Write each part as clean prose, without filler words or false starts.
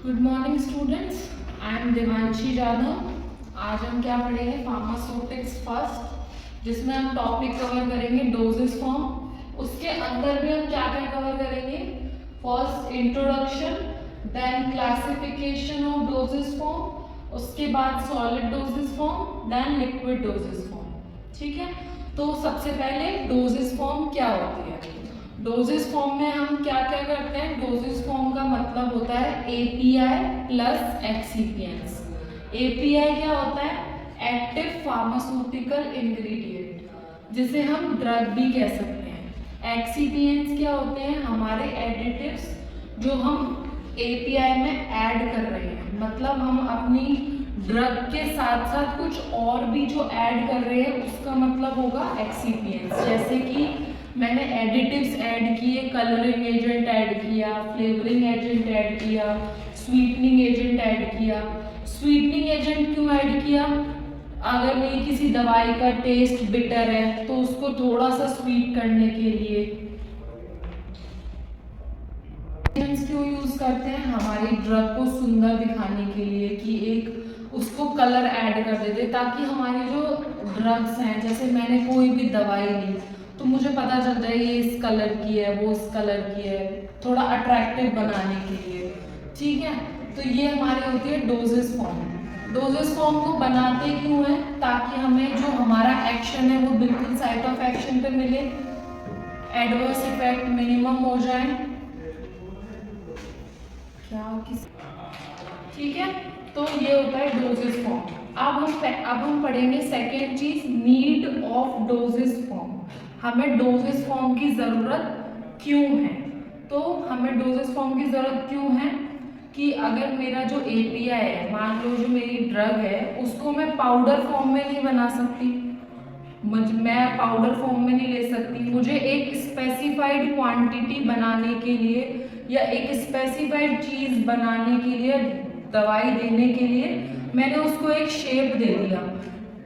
Good morning students, I am Devanshi Jadhav. आज हम क्या पढ़ेंगे? फार्मास्यूटिक्स फर्स्ट, जिसमें हम टॉपिक कवर करेंगे डोजेस फॉर्म। उसके अंदर भी हम क्या क्या कवर करेंगे? First introduction, then classification of dosage form, उसके बाद solid dosage form, then liquid dosage form. ठीक है, तो सबसे पहले डोजेस फॉर्म क्या होती है? डोजेस फॉर्म में हम क्या क्या करते हैं? डोजेस फॉर्म का मतलब होता है एपीआई प्लस एक्सीपिएंट्स। एपीआई क्या होता है? एक्टिव फार्मास्यूटिकल इंग्रेडिएंट, जिसे हम ड्रग भी कह सकते हैं। एक्सीपिएंट्स क्या होते हैं? हमारे एडिटिव्स जो हम एपीआई में ऐड कर रहे हैं, मतलब हम अपनी ड्रग के साथ साथ कुछ और भी जो ऐड कर रहे हैं, उसका मतलब होगा एक्सीपिएंट्स। जैसे कि मैंने एडिटिव्स ऐड किए, कलरिंग एजेंट ऐड किया, फ्लेवरिंग एजेंट ऐड किया, स्वीटनिंग एजेंट ऐड किया। स्वीटनिंग एजेंट क्यों ऐड किया? अगर मेरी किसी दवाई का टेस्ट बिटर है तो उसको थोड़ा सा स्वीट करने के लिए। क्यों यूज करते हैं? हमारी ड्रग को सुंदर दिखाने के लिए, कि एक उसको कलर ऐड कर देते, ताकि हमारी जो ड्रग्स हैं, जैसे मैंने कोई भी दवाई ली तो मुझे पता चल जाए ये इस कलर की है, वो इस कलर की है, थोड़ा अट्रैक्टिव बनाने के लिए। ठीक है, तो ये हमारी होती है डोजेस फॉर्म। डोजेस फॉर्म को बनाते क्यों है? ताकि हमें जो हमारा एक्शन है वो बिल्कुल साइट ऑफ एक्शन पे मिले, एडवर्स इफेक्ट मिनिमम हो जाए। क्या किस ठीक है, तो ये होता है डोजेस फॉर्म। अब हम पढ़ेंगे सेकेंड चीज, नीड ऑफ डोजेस फॉर्म। हमें डोजेस फॉर्म की जरूरत क्यों है? तो हमें डोजेस फॉर्म की जरूरत क्यों है कि अगर मेरा जो एपीआई है, मान लो जो मेरी ड्रग है, उसको मैं पाउडर फॉर्म में नहीं बना सकती, मैं पाउडर फॉर्म में नहीं ले सकती। मुझे एक स्पेसिफाइड क्वांटिटी बनाने के लिए या एक स्पेसिफाइड चीज बनाने के लिए, दवाई देने के लिए मैंने उसको एक शेप दे दिया,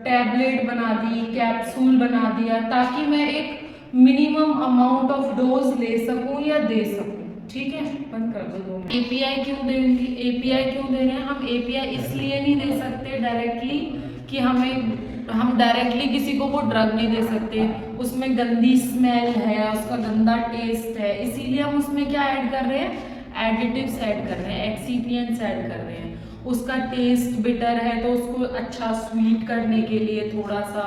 टैबलेट बना दी, कैप्सूल बना दिया, ताकि मैं एक मिनिमम अमाउंट ऑफ डोज ले सकूं या दे सकूं। ठीक है, बंद कर दो। एपीआई क्यों देंगे? एपीआई क्यों दे रहे हैं हम? एपीआई इसलिए नहीं दे सकते डायरेक्टली कि हम डायरेक्टली किसी को वो ड्रग नहीं दे सकते, उसमें गंदी स्मेल है, उसका गंदा टेस्ट है, इसीलिए हम उसमें क्या ऐड कर रहे हैं? एडिटिव्स ऐड कर रहे हैं, एक्सीपिएंट्स ऐड कर रहे हैं। उसका टेस्ट बिटर है तो उसको अच्छा स्वीट करने के लिए, थोड़ा सा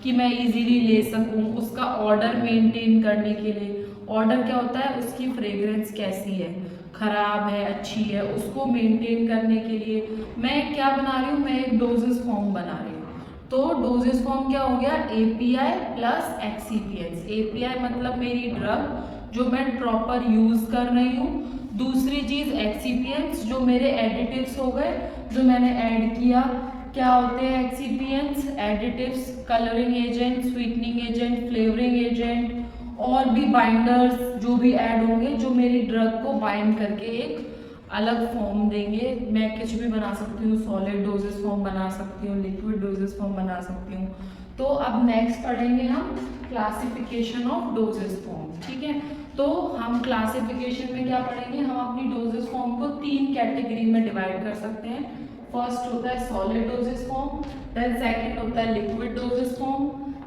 कि मैं इजीली ले सकूं, उसका ऑर्डर मेंटेन करने के लिए। ऑर्डर क्या होता है? उसकी फ्रेग्रेंस कैसी है, खराब है, अच्छी है, उसको मेंटेन करने के लिए मैं क्या बना रही हूँ? मैं एक डोजेस फॉर्म बना रही हूँ। तो डोजेस फॉर्म क्या हो गया? API plus excipients. एपीआई मतलब मेरी ड्रग जो मैं प्रॉपर यूज कर रही हूँ। दूसरी चीज एक्सीपिएंट्स, जो मेरे एडिटिव्स हो गए, जो मैंने ऐड किया। क्या होते हैं excipients? Additives, colouring agent, sweetening agent, flavouring agent, और भी बाइंडर्स जो भी ऐड होंगे, जो मेरी ड्रग को बाइंड करके एक अलग फॉर्म देंगे। मैं कुछ भी बना सकती हूँ, सॉलिड डोजेस फॉर्म बना सकती हूँ, लिक्विड डोजेस फॉर्म बना सकती हूँ। तो अब नेक्स्ट पढ़ेंगे हम क्लासिफिकेशन ऑफ डोजेस फॉर्म। ठीक है, तो हम क्लासिफिकेशन में क्या पढ़ेंगे? हम अपनी डोजेस फॉर्म को 3 कैटेगरी में डिवाइड कर सकते हैं। फर्स्ट होता है solid dosage form, then second होता है liquid dosage form,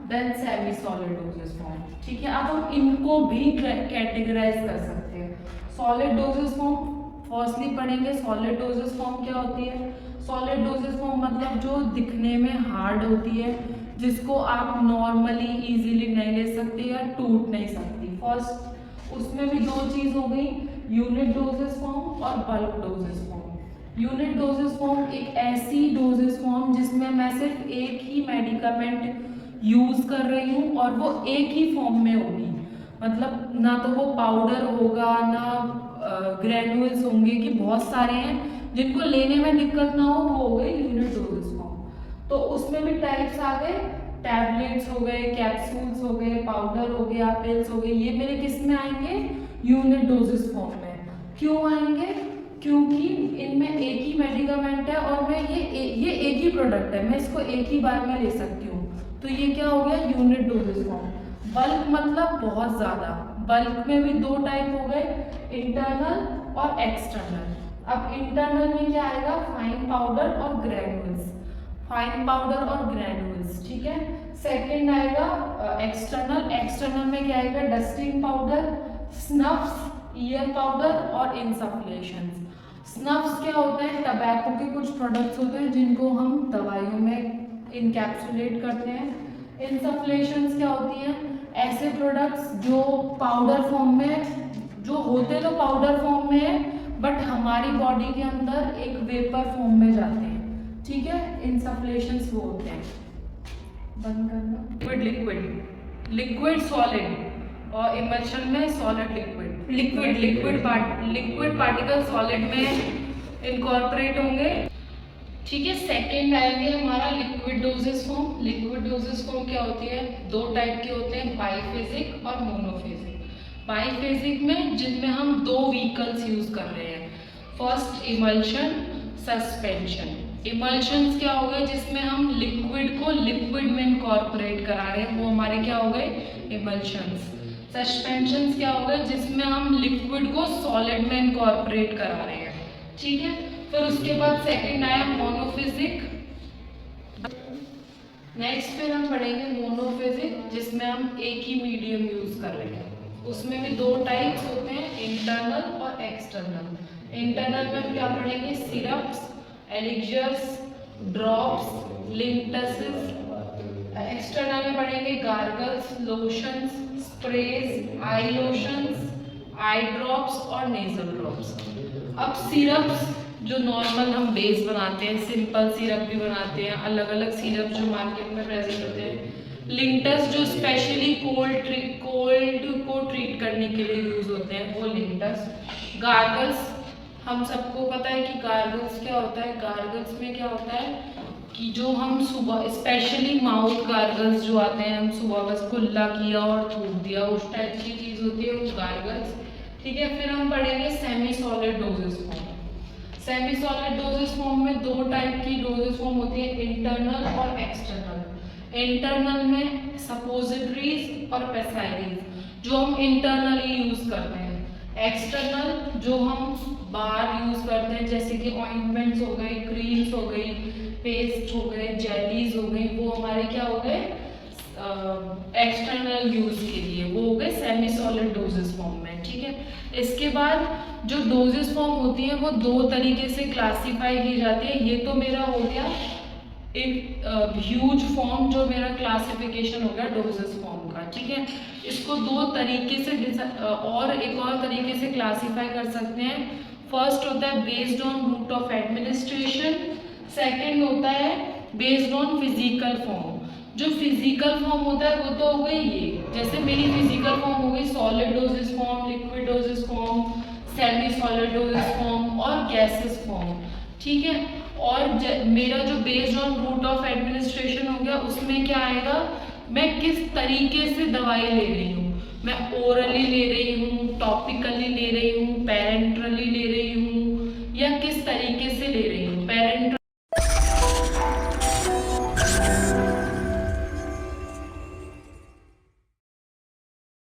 then semi solid dosage form. ठीक है, अब हम इनको भी कैटेगराइज कर सकते हैं। सॉलिड डोजेस फॉर्म फर्स्टली पढ़ेंगे। सॉलिड डोजेस फॉर्म क्या होती है? सॉलिड डोजेस फॉर्म मतलब जो दिखने में हार्ड होती है, जिसको आप नॉर्मली इजीली नहीं ले सकते या टूट नहीं सकती। फर्स्ट उसमें भी 2 चीज हो गई, यूनिट डोजेस फॉर्म और bulk doses form. Unit doses form एक ऐसी डोजेस फॉर्म जिसमें मैं सिर्फ एक ही मेडिकामेंट यूज कर रही हूँ और वो एक ही फॉर्म में होगी, मतलब ना तो वो पाउडर होगा, ना ग्रेन्यूल्स होंगे, कि बहुत सारे हैं जिनको लेने में दिक्कत ना हो, वो हो गए यूनिट डोजेस फॉर्म। तो उसमें भी टाइप्स आ गए, टैबलेट्स हो गए, कैप्सूल्स हो गए, पाउडर हो गया, पिल्स हो गए। ये मेरे किस में आएंगे? यूनिट डोजेस फॉर्म में। क्यों आएंगे? क्योंकि इनमें एक ही मेडिकामेंट है और मैं ये एक ही प्रोडक्ट है, मैं इसको एक ही बार में ले सकती हूँ। तो ये क्या हो गया? Unit doses form. बल्क मतलब बहुत ज्यादा। बल्क में भी 2 टाइप हो गए, इंटरनल और एक्सटर्नल। अब इंटरनल में क्या आएगा, फाइन पाउडर और ग्रैन्यूल्स, फाइन पाउडर और ग्रैन्यूल्स, ठीक है। सेकंड आएगा एक्सटर्नल, एक्सटर्नल में क्या आएगा, dusting powder, snuffs, year powder और इंसफ्लेशंस। स्नफ्स क्या होता है, टबैको के कुछ प्रोडक्ट्स होते हैं जिनको हम दवाइयों में इनकैप्सुलेट करते हैं। इंसफ्लेशंस क्या होती हैं, ऐसे प्रोडक्ट्स जो पाउडर फॉर्म में, जो होते तो पाउडर फॉर्म में है बट हमारी बॉडी के अंदर एक वेपर फॉर्म में जाते हैं, ठीक है। इंसफ्लेशंस वो होते हैं, बंद करना। लिक्विड लिक्विड, लिक्विड सॉलिड और इमल्शन में solid liquid, liquid particle solid में इनकॉर्पोरेट होंगे, ठीक है। सेकेंड आएंगे हमारा liquid dosage form. Liquid dosage form क्या होती है, दो टाइप के होते हैं, बाईफेजिक और मोनोफेजिक। बाईफेजिक में जिनमें हम दो व्हीकल्स यूज कर रहे हैं, फर्स्ट इमल्शन, सस्पेंशन। इमल्शंस क्या हो गए, जिसमें हम लिक्विड को लिक्विड में इनकॉर्पोरेट करा रहे हैं, वो हमारे क्या हो गए, इमल्शंस। सस्पेंशंस क्या हो गए, जिसमें हम लिक्विड को सॉलिड में इनकॉर्पोरेट करा रहे हैं, ठीक है। फिर उसके बाद सेकंड आया मोनोफिजिक। नेक्स्ट फिर हम पढ़ेंगे मोनोफिजिक, जिसमें हम एक ही मीडियम यूज कर रहे हैं। उसमें भी दो टाइप्स होते हैं, इंटरनल और एक्सटर्नल। इंटरनल में हम क्या पढ़ेंगे, सिरप्स, एलिक्जर्स, ड्रॉप्स, लिंटसेस। एक्सटर्नल में पढ़ेंगे गार्गल्स, लोशंस, स्प्रेज, आई लोशंस, आई ड्रॉप्स और नेजल ड्रॉप्स। अब सिरप्स जो नॉर्मल हम बेस बनाते हैं, सिंपल सिरप भी बनाते हैं, अलग अलग सिरप जो मार्केट में प्रेजेंट होते हैं। लिंटस जो स्पेशली कोल्ड को ट्रीट करने के लिए यूज होते हैं, वो लिंटस। गार्गल्स, हम सबको पता है कि गार्गल्स क्या होता है। गार्गल्स में क्या होता है कि जो हम सुबह, स्पेशली माउथ गार्गल्स जो आते हैं, हम सुबह बस कुल्ला किया और थूक दिया, उस टाइप की चीज होती है वो गार्गल्स, ठीक है। फिर हम पढ़ेंगे semi solid dosage form. Semi solid dosage form में दो टाइप की डोजेस फॉर्म होती है, इंटरनल और एक्सटर्नल। इंटरनल में सपोजिटरीज और पेसाइरीज जो हम इंटरनली यूज करते हैं। एक्सटर्नल जो हम बाहर यूज करते हैं, जैसे कि ऑइंटमेंट्स हो गए, क्रीम्स हो गई, पेस्ट हो गए, जेलीज हो गई, वो हमारे क्या हो गए, एक्सटर्नल यूज के लिए, वो हो गए सेमी सॉलिड डोजेस फॉर्म में, ठीक है। इसके बाद जो डोजेस फॉर्म होती है वो दो तरीके से क्लासीफाई की जाती है। ये तो मेरा हो गया एक ह्यूज फॉर्म, जो मेरा क्लासिफिकेशन हो गया डोजेस फॉर्म का, ठीक है। इसको दो तरीके से और एक और तरीके से क्लासीफाई कर सकते हैं। फर्स्ट होता है based on route of administration, second होता है बेस्ड ऑन फिजिकल फॉर्म। जो फिजिकल फॉर्म होता है वो तो हो गई ये, जैसे मेरी फिजिकल फॉर्म हो गई solid dosage form, liquid dosage form, semi solid dosage form और गैसेस फॉर्म, ठीक है। और मेरा जो based on route of administration हो गया, उसमें क्या आएगा, मैं किस तरीके से दवाई ले रही हूँ, मैं ओरली ले रही हूँ, टॉपिकली ले रही हूँ, पेरेंट्रली ले रही हूँ, या किस तरीके